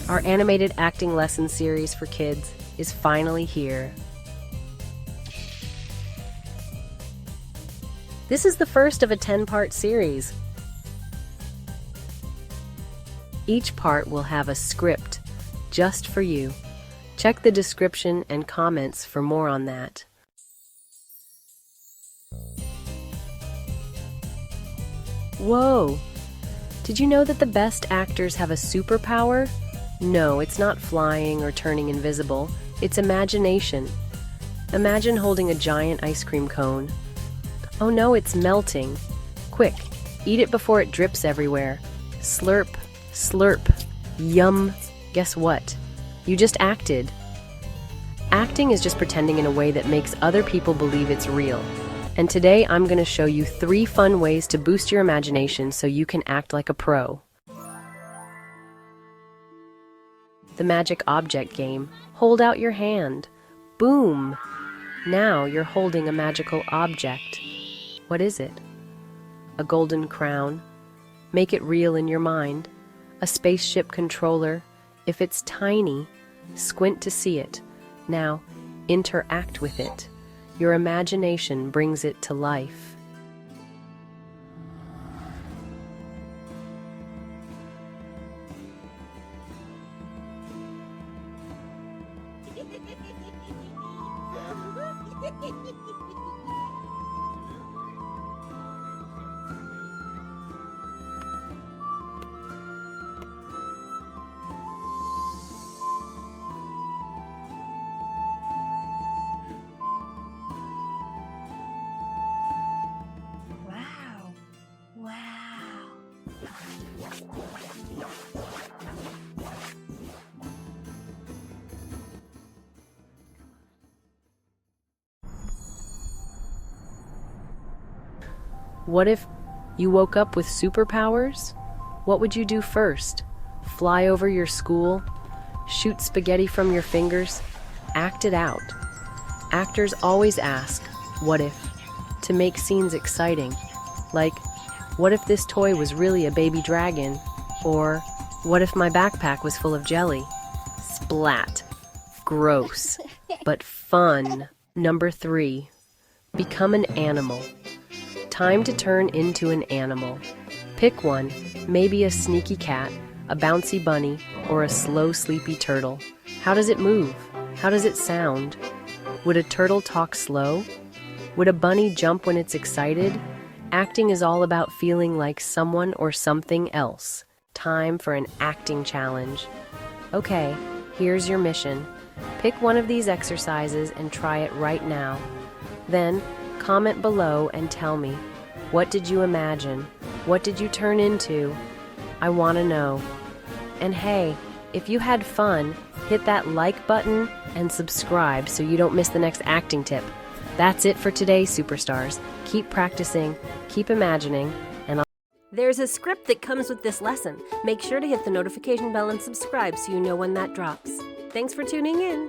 Our animated acting lesson series for kids is finally here. This is the first of a 10-part series. Each part will have a script just for you. Check the description and comments for more on that. Whoa! Did you know that the best actors have a superpower? No, it's not flying or turning invisible. It's imagination. Imagine holding a giant ice cream cone. Oh no, it's melting. Quick, eat it before it drips everywhere. Slurp, slurp, yum. Guess what? You just acted. Acting is just pretending in a way that makes other people believe it's real. And today I'm going to show you 3 fun ways to boost your imagination so you can act like a pro. The magic object game. Hold out your hand. Boom! Now you're holding a magical object. What is it? A golden crown. Make it real in your mind. A spaceship controller. If it's tiny, squint to see it. Now, interact with it. Your imagination brings it to life. What if you woke up with superpowers? What would you do first? Fly over your school? Shoot spaghetti from your fingers? Act it out. Actors always ask, what if? To make scenes exciting. Like, what if this toy was really a baby dragon? Or, what if my backpack was full of jelly? Splat. Gross. But fun. Number 3. Become an animal. Time to turn into an animal. Pick one, maybe a sneaky cat, a bouncy bunny, or a slow, sleepy turtle. How does it move? How does it sound? Would a turtle talk slow? Would a bunny jump when it's excited? Acting is all about feeling like someone or something else. Time for an acting challenge. Okay, here's your mission. Pick one of these exercises and try it right now. Then, comment below and tell me, what did you imagine? What did you turn into? I want to know. And hey, if you had fun, hit that like button and subscribe so you don't miss the next acting tip. That's it for today, superstars. Keep practicing, keep imagining, and there's a script that comes with this lesson. Make sure to hit the notification bell and subscribe so you know when that drops. Thanks for tuning in.